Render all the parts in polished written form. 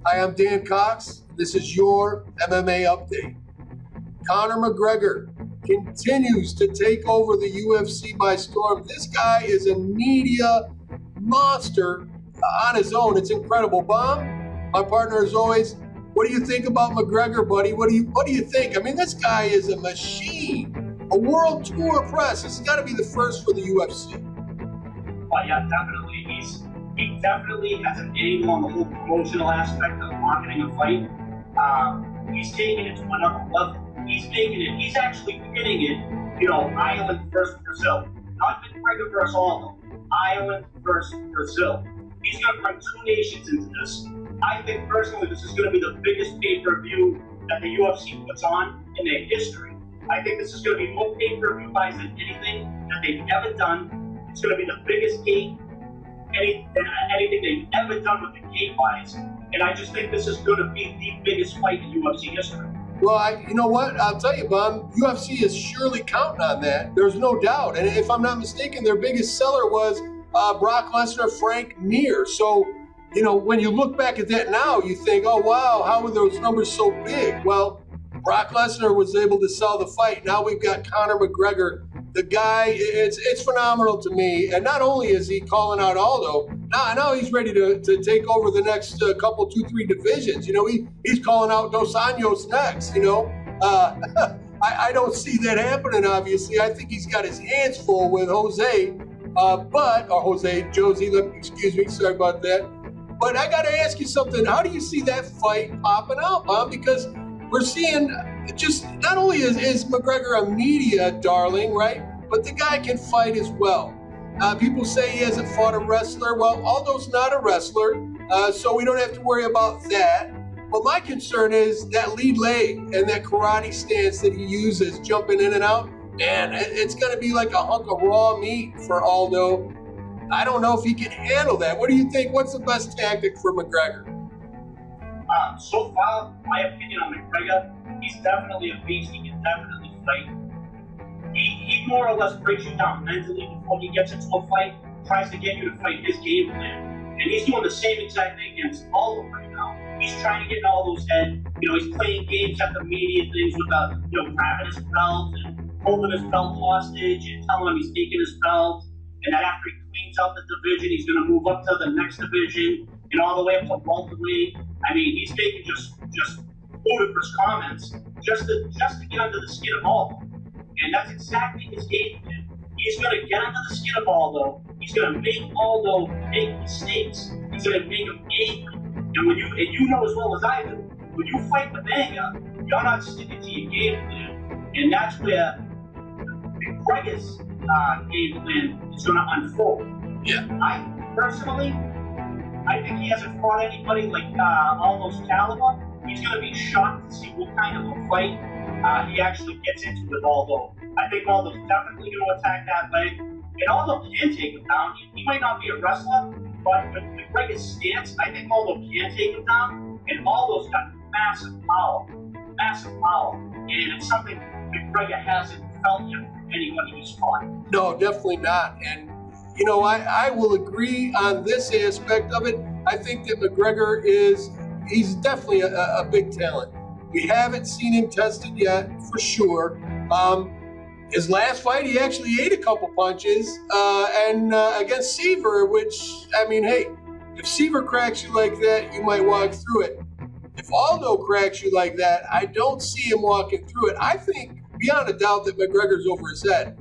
Hi, I'm Dan Cox. This is your MMA update. Conor McGregor continues to take over the UFC by storm. This guy is a media monster on his own. It's incredible. Bomb, my partner as always. What do you think about McGregor, buddy? What do you think? I mean, this guy is a machine. A world tour press. This has got to be the first for the UFC. Yeah, definitely. He definitely has an angle on the whole promotional aspect of marketing a fight. He's taking it to another level. He's actually hitting it, Ireland versus Brazil. Not McGregor versus Aldo. Ireland versus Brazil. He's going to bring two nations into this. I think personally this is going to be the biggest pay-per-view that the UFC puts on in their history. I think this is going to be more pay-per-view buys than anything that they've ever done. It's going to be the biggest gate, anything they've ever done with the gate buys. And I just think this is going to be the biggest fight in UFC history. Well, you know what? I'll tell you, Bob, UFC is surely counting on that. There's no doubt. And if I'm not mistaken, their biggest seller was Brock Lesnar, Frank Mir. So, when you look back at that now, you think, oh, wow, how were those numbers so big? Well, Brock Lesnar was able to sell the fight. Now we've got Conor McGregor. The guy, it's phenomenal to me. And not only is he calling out Aldo, now he's ready to take over the next couple, 2-3 divisions. He's calling out Dos Anjos next, I don't see that happening, obviously. I think he's got his hands full with Josie, excuse me, sorry about that. But I got to ask you something. How do you see that fight popping out, Bob? Because we're seeing just not only is McGregor a media darling, right? But the guy can fight as well. People say he hasn't fought a wrestler. Well, Aldo's not a wrestler, so we don't have to worry about that. But my concern is that lead leg and that karate stance that he uses, jumping in and out. Man, it's going to be like a hunk of raw meat for Aldo. I don't know if he can handle that. What do you think? What's the best tactic for McGregor? So far, my opinion on McGregor, he's definitely a beast. He can definitely fight. He more or less breaks you down mentally before he gets into a fight, tries to get you to fight his game plan. And he's doing the same exact thing against Aldo right now. He's trying to get in Aldo's head. He's playing games at the media things with grabbing his belt and holding his belt hostage and telling him he's taking his belt. And that after he cleans out the division, he's going to move up to the next division and all the way up to welterweight. I mean, he's making just ludicrous comments just to get under the skin of Aldo. And that's exactly his game plan. He's going to get under the skin of Aldo. He's going to make Aldo make mistakes. He's going to make him angry. And you know as well as I do, when you fight with anger, you're not sticking to your game plan. And that's where McGregor's game plan is going to unfold. Yeah. I think he hasn't fought anybody like Aldo's caliber. He's going to be shocked to see what kind of a fight he actually gets into with Aldo. I think Aldo's definitely going to attack that leg. And Aldo can take him down. He might not be a wrestler, but with McGregor's stance, I think Aldo can take him down. And Aldo's got massive power. And it's something McGregor hasn't felt yet from anybody he's fought. No, definitely not. And I will agree on this aspect of it. I think that McGregor he's definitely a big talent. We haven't seen him tested yet, for sure. His last fight, he actually ate a couple punches, and against Seaver, which, I mean, hey, if Seaver cracks you like that, you might walk through it. If Aldo cracks you like that, I don't see him walking through it. I think, beyond a doubt, that McGregor's over his head.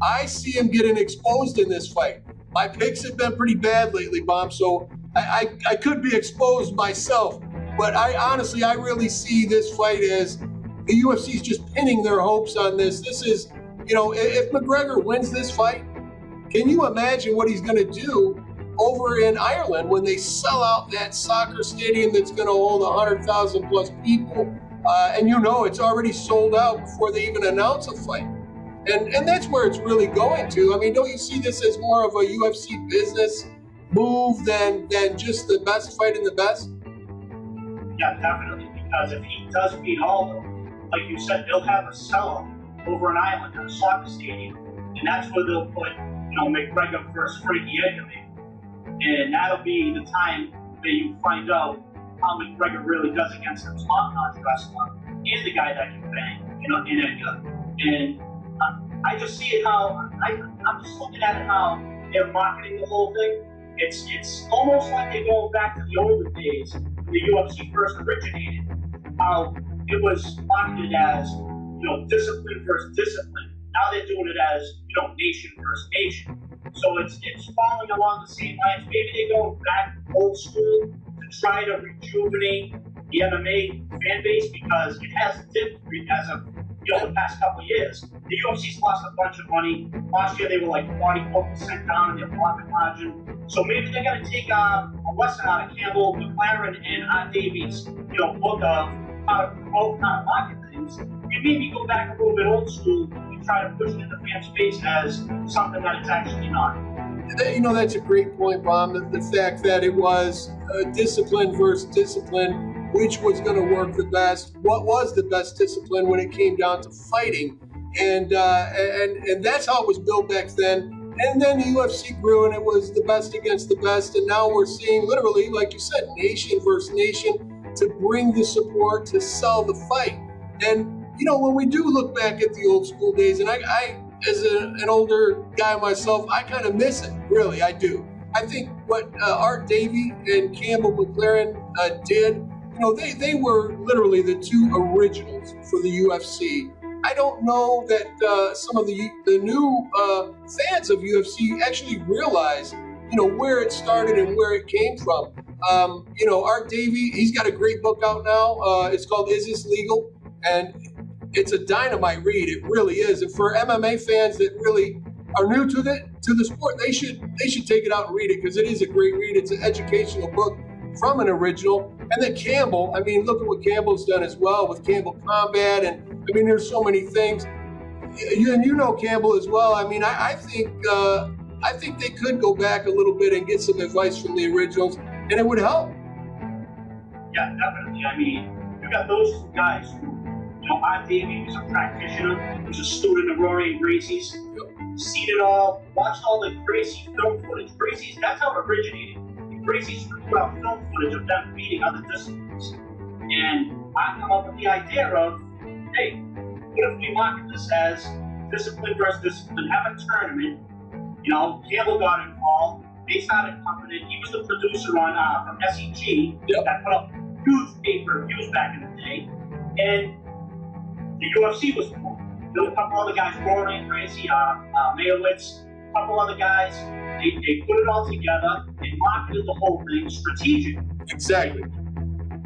I see him getting exposed in this fight. My picks have been pretty bad lately, Bomb, so I could be exposed myself. But I really see this fight as the UFC's just pinning their hopes on this. This is, if McGregor wins this fight, can you imagine what he's going to do over in Ireland when they sell out that soccer stadium that's going to hold 100,000 plus people? And it's already sold out before they even announce a fight. And that's where it's really going to. I mean, don't you see this as more of a UFC business move than just the best fighting the best? Yeah, definitely. Because if he does beat Aldo, like you said, they'll have a sellout over in Ireland at a soccer stadium. And that's where they'll put, McGregor versus Frankie Edgar. And that'll be the time that you find out how McGregor really does against the top-notch wrestler and the guy that can bang, you know, in Edgar. And I just see it how, I'm just looking at it how they're marketing the whole thing. It's almost like they're going back to the olden days when the UFC first originated, how it was marketed as, you know, discipline versus discipline. Now they're doing it as, you know, nation versus nation. So it's following along the same lines. Maybe they're going back old school to try to rejuvenate the MMA fan base, because it hasn't dipped as of, you know, the past couple of years. The UFC's lost a bunch of money. Last year they were like 44% down in their profit margin. So maybe they're going to take a lesson out of Campbell, McLaren, and Art Davies, you know, book of how to promote, how to market things, and maybe go back a little bit old school and try to push it in the fan space as something that it's actually not. You know, that's a great point, Bob. The fact that it was discipline versus discipline, which was going to work the best, what was the best discipline when it came down to fighting, and that's how it was built back then. And then the UFC grew, and it was the best against the best, and now we're seeing literally, like you said, nation versus nation to bring the support, to sell the fight. And you know, when we do look back at the old school days, and I as an older guy myself, I kind of miss it, really, I do. I think what Art Davie and Campbell McLaren did, you know, they were literally the two originals for the UFC. I don't know that some of the new fans of UFC actually realize, you know, where it started and where it came from. You know, Art Davie, he's got a great book out now. It's called Is This Legal? And it's a dynamite read. It really is. And for MMA fans that really are new to the sport, they should take it out and read it, because it is a great read. It's an educational book from an original. And then Campbell, I mean, look at what Campbell's done as well with Campbell Combat. And I mean, there's so many things. You know Campbell as well. I mean, I think they could go back a little bit and get some advice from the originals, and it would help. Yeah, definitely. I mean, you got those two guys who, you know, Art Davie was a practitioner, was a student of Rory and Gracie's, seen it all, watched all the Gracie film footage. Gracie's, that's how it originated. Gracie's put out film footage of them beating other disciplines. And I come up with the idea of, hey, what if we market this as discipline versus discipline, have a tournament, you know, Campbell got involved, they started pumping it, he was the producer on from SEG, that put up huge pay-per-views back in the day, and the UFC was formed. There were a couple other guys, Rory and Gracie, Mayowitz, a couple other guys, they put it all together and marketed the whole thing strategically. Exactly.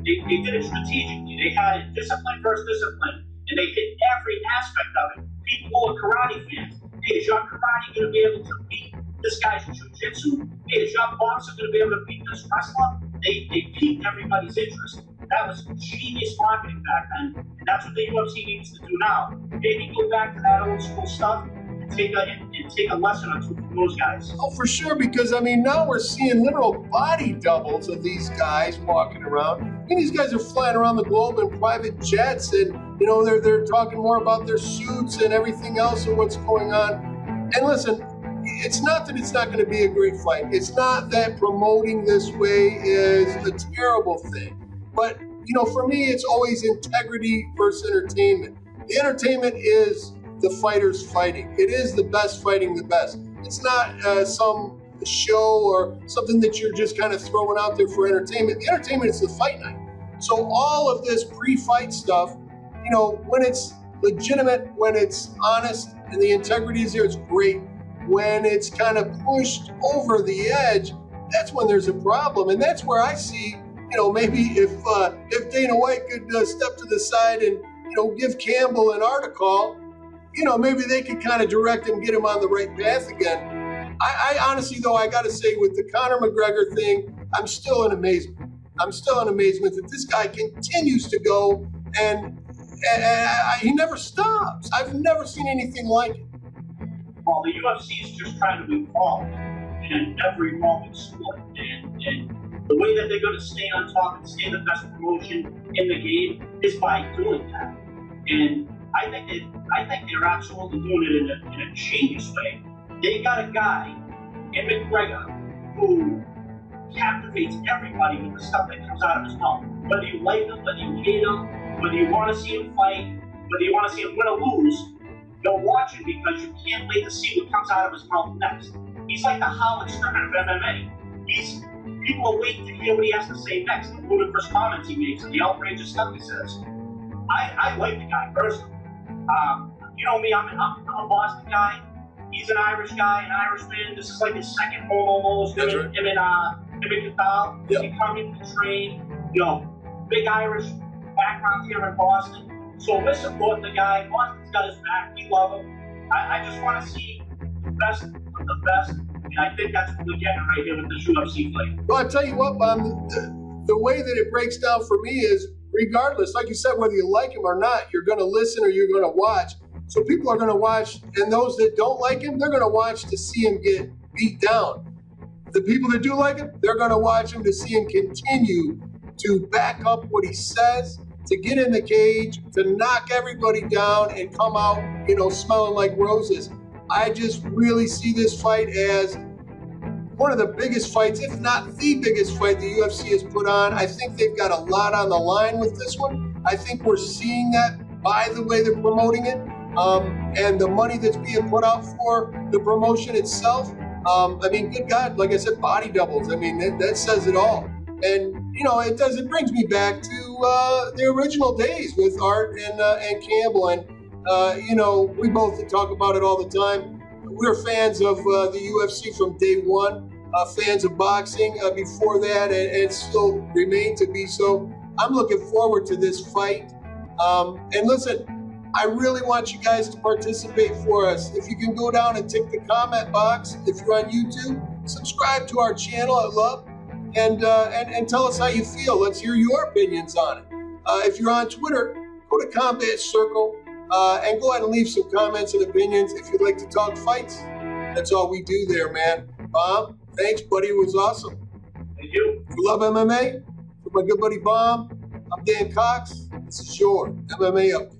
They did it strategically. They had it discipline versus discipline, and they hit every aspect of it. People who are karate fans, hey, is your karate going to be able to beat this guy's jiu-jitsu? Hey, is your boxer going to be able to beat this wrestler? They piqued everybody's interest. That was genius marketing back then, and that's what the UFC needs to do now. Maybe go back to that old school stuff and take a lesson or two from those guys. Oh, for sure, because I mean, now we're seeing literal body doubles of these guys walking around. And these guys are flying around the globe in private jets, and you know, they're talking more about their suits and everything else and what's going on. And listen, it's not that it's not going to be a great fight. It's not that promoting this way is a terrible thing. But, you know, for me, it's always integrity versus entertainment. The entertainment is the fighters fighting. It is the best fighting the best. It's not some show or something that you're just kind of throwing out there for entertainment. The entertainment is the fight night. So all of this pre-fight stuff, you know, when it's legitimate, when it's honest, and the integrity is there, it's great. When it's kind of pushed over the edge, that's when there's a problem. And that's where I see, you know, maybe if Dana White could step to the side and, you know, give Campbell an article, you know, maybe they could kind of direct him, get him on the right path again. I honestly, though, I got to say, with the Conor McGregor thing, I'm still in amazement. I'm still in amazement that this guy continues to go, and he never stops. I've never seen anything like it. Well, the UFC is just trying to evolve in every evolving sport, and the way that they're going to stay on top and stay the best promotion in the game is by doing that. And I think they're absolutely doing it in a genius way. They got a guy in McGregor who captivates everybody with the stuff that comes out of his mouth. Whether you like him, whether you hate him, whether you want to see him fight, whether you want to see him win or lose, you'll watch him because you can't wait to see what comes out of his mouth next. He's like the Howard Stern of MMA. People are waiting to hear what he has to say next, the ludicrous comments he makes, and the outrageous stuff he says. I like the guy personally. You know me, I'm a Boston guy. He's an Irish guy, an Irishman. This is like his second home almost. That's Him and Cathal. Yep. He come in to train. You know, big Irish background here in Boston. So we're supporting the guy. Boston's got his back. We love him. I just want to see the best of the best. And I think that's what we're getting right here with this UFC fight. Well, I tell you what, Bob, the way that it breaks down for me is, regardless, like you said, whether you like him or not, you're going to listen or you're going to watch. So people are going to watch, and those that don't like him, they're going to watch to see him get beat down. The people that do like him, they're going to watch him to see him continue to back up what he says, to get in the cage, to knock everybody down and come out, you know, smelling like roses. I just really see this fight as one of the biggest fights, if not the biggest fight the UFC has put on. I think they've got a lot on the line with this one. I think we're seeing that by the way they're promoting it, and the money that's being put out for the promotion itself. I mean, good God, like I said, body doubles. I mean, that says it all. And, you know, it brings me back to the original days with Art and Campbell. And, you know, we both talk about it all the time. We're fans of the UFC from day one. Fans of boxing before that, and still remain to be so. I'm looking forward to this fight. And listen, I really want you guys to participate for us. If you can go down and tick the comment box, if you're on YouTube, subscribe to our channel at LUB, and tell us how you feel. Let's hear your opinions on it. If you're on Twitter, go to Combat Circle and go ahead and leave some comments and opinions if you'd like to talk fights. That's all we do there, man. Bob, thanks, buddy. It was awesome. Thank you. For LUBMMA, for my good buddy Bob, I'm Dan Cox. This is your MMA Update.